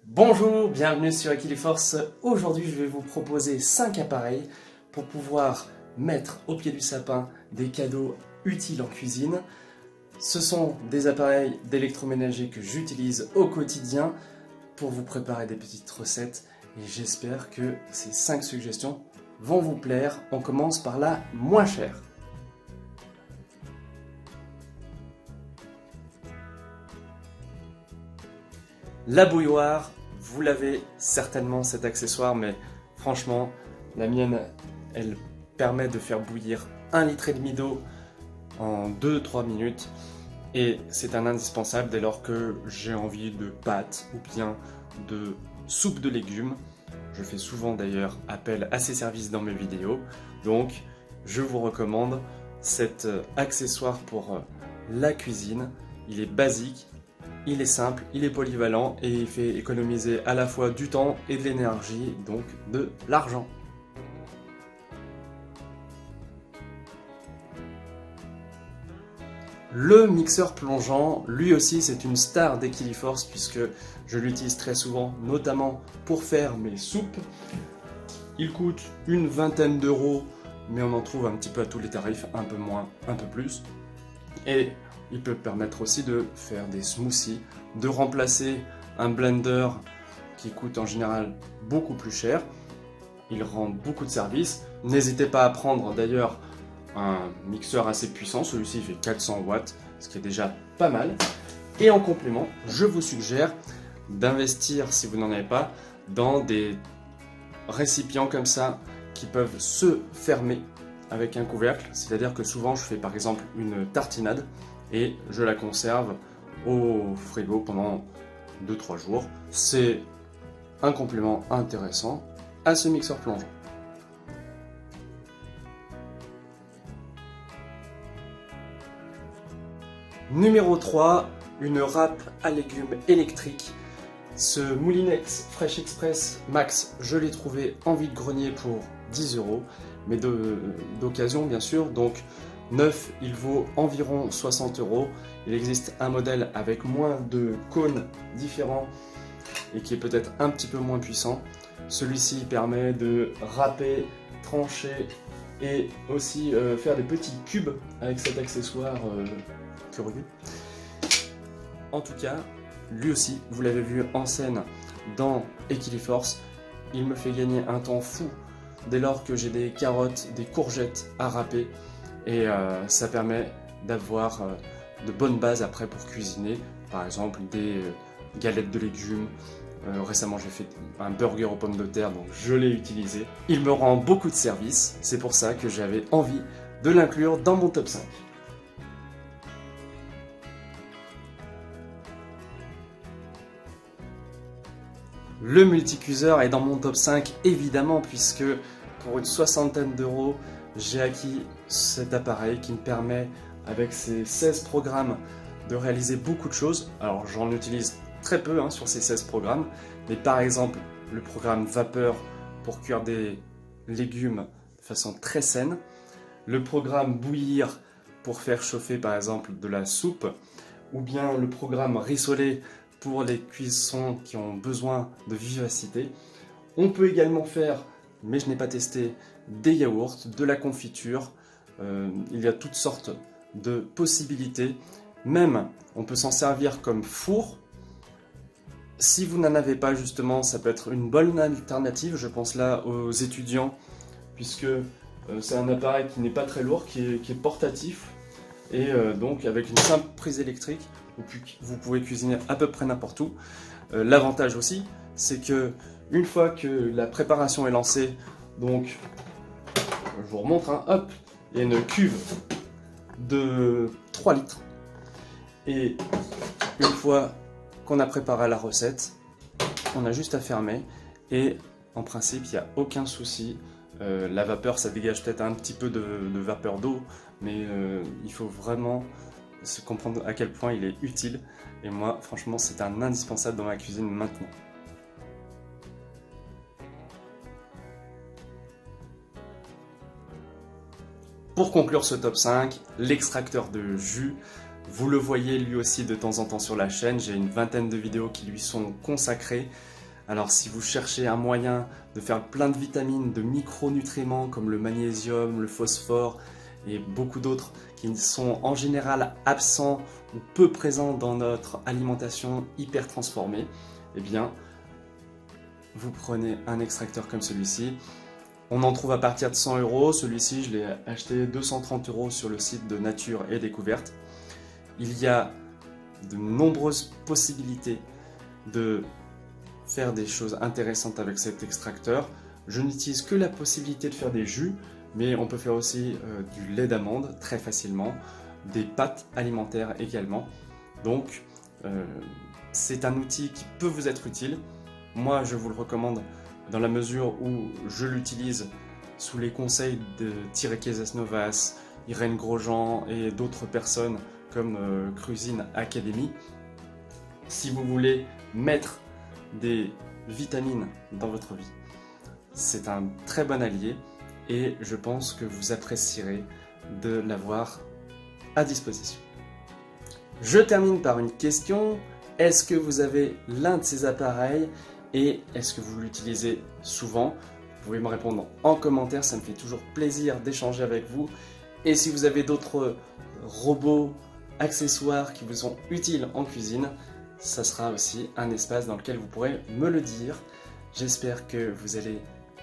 Bonjour, bienvenue sur Equiliforce. Aujourd'hui, je vais vous proposer 5 appareils pour pouvoir mettre au pied du sapin des cadeaux utiles en cuisine. Ce sont des appareils d'électroménager que j'utilise au quotidien pour vous préparer des petites recettes et j'espère que ces 5 suggestions vont vous plaire. On commence par la moins chère. La bouilloire, vous l'avez certainement cet accessoire, mais franchement, la mienne, elle permet de faire bouillir 1,5 litre d'eau en 2-3 minutes. Et c'est un indispensable dès lors que j'ai envie de pâtes ou bien de soupe de légumes. Je fais souvent d'ailleurs appel à ces services dans mes vidéos. Donc, je vous recommande cet accessoire pour la cuisine. Il est basique. Il est simple, il est polyvalent et il fait économiser à la fois du temps et de l'énergie, donc de l'argent. Le mixeur plongeant, lui aussi c'est une star d'Equiliforce puisque je l'utilise très souvent, notamment pour faire mes soupes. Il coûte une vingtaine d'euros, mais on en trouve un petit peu à tous les tarifs, un peu moins, un peu plus. Et il peut permettre aussi de faire des smoothies, de remplacer un blender qui coûte en général beaucoup plus cher. Il rend beaucoup de services. N'hésitez pas à prendre d'ailleurs un mixeur assez puissant, celui-ci fait 400 watts, ce qui est déjà pas mal. Et en complément, je vous suggère d'investir, si vous n'en avez pas, dans des récipients comme ça qui peuvent se fermer avec un couvercle. C'est-à-dire que souvent je fais par exemple une tartinade et je la conserve au frigo pendant 2-3 jours. C'est un complément intéressant à ce mixeur plongeant. Numéro 3, une râpe à légumes électrique. Ce Moulinex Fresh Express Max, je l'ai trouvé en vide-grenier pour 10 euros, mais d'occasion bien sûr, donc neuf, il vaut environ 60 euros. Il existe un modèle avec moins de cônes différents et qui est peut-être un petit peu moins puissant. Celui-ci permet de râper, trancher et aussi faire des petits cubes avec cet accessoire curieux. En tout cas, lui aussi, vous l'avez vu en scène dans Equiliforce, il me fait gagner un temps fou dès lors que j'ai des carottes, des courgettes à râper. Et ça permet d'avoir de bonnes bases après pour cuisiner, par exemple des galettes de légumes. Récemment j'ai fait un burger aux pommes de terre, donc je l'ai utilisé. Il me rend beaucoup de service, c'est pour ça que j'avais envie de l'inclure dans mon top 5. Le multicuiseur est dans mon top 5 évidemment, puisque pour une soixantaine d'euros, j'ai acquis cet appareil qui me permet, avec ses 16 programmes, de réaliser beaucoup de choses. Alors j'en utilise très peu sur ces 16 programmes, mais par exemple le programme vapeur pour cuire des légumes de façon très saine, le programme bouillir pour faire chauffer par exemple de la soupe, ou bien le programme rissoler pour les cuissons qui ont besoin de vivacité. On peut également faire, mais je n'ai pas testé, des yaourts, de la confiture. Il y a toutes sortes de possibilités. Même, on peut s'en servir comme four. Si vous n'en avez pas justement, ça peut être une bonne alternative. Je pense là aux étudiants, puisque c'est un appareil qui n'est pas très lourd, qui est portatif. Et donc avec une simple prise électrique, vous pouvez cuisiner à peu près n'importe où. L'avantage aussi, c'est que une fois que la préparation est lancée, donc je vous remontre, hop, il y a une cuve de 3 litres. Et une fois qu'on a préparé la recette, on a juste à fermer et en principe il n'y a aucun souci. La vapeur, ça dégage peut-être un petit peu de vapeur d'eau, mais il faut vraiment se comprendre à quel point il est utile. Et moi, franchement, c'est un indispensable dans ma cuisine maintenant. Pour conclure ce top 5, l'extracteur de jus. Vous le voyez lui aussi de temps en temps sur la chaîne, j'ai une vingtaine de vidéos qui lui sont consacrées. Alors si vous cherchez un moyen de faire plein de vitamines, de micronutriments comme le magnésium, le phosphore et beaucoup d'autres qui sont en général absents ou peu présents dans notre alimentation hyper transformée, eh bien vous prenez un extracteur comme celui-ci. On en trouve à partir de 100 €. Celui-ci, je l'ai acheté 230 € sur le site de Nature et Découverte. Il y a de nombreuses possibilités de faire des choses intéressantes avec cet extracteur. Je n'utilise que la possibilité de faire des jus, mais on peut faire aussi du lait d'amande très facilement, des pâtes alimentaires également. Donc, c'est un outil qui peut vous être utile. Moi, je vous le recommande dans la mesure où je l'utilise sous les conseils de Thierry Casasnovas, Irène Grosjean et d'autres personnes comme Cuisine Academy. Si vous voulez mettre des vitamines dans votre vie, c'est un très bon allié et je pense que vous apprécierez de l'avoir à disposition. Je termine par une question. Est-ce que vous avez l'un de ces appareils et est-ce que vous l'utilisez souvent? Vous pouvez me répondre en commentaire, ça me fait toujours plaisir d'échanger avec vous. Et si vous avez d'autres robots, accessoires qui vous sont utiles en cuisine, ça sera aussi un espace dans lequel vous pourrez me le dire. J'espère que vous allez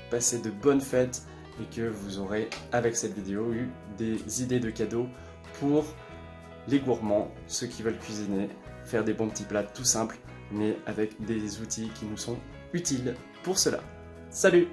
passer de bonnes fêtes et que vous aurez, avec cette vidéo, eu des idées de cadeaux pour les gourmands, ceux qui veulent cuisiner, faire des bons petits plats tout simples, mais avec des outils qui nous sont utiles pour cela. Salut!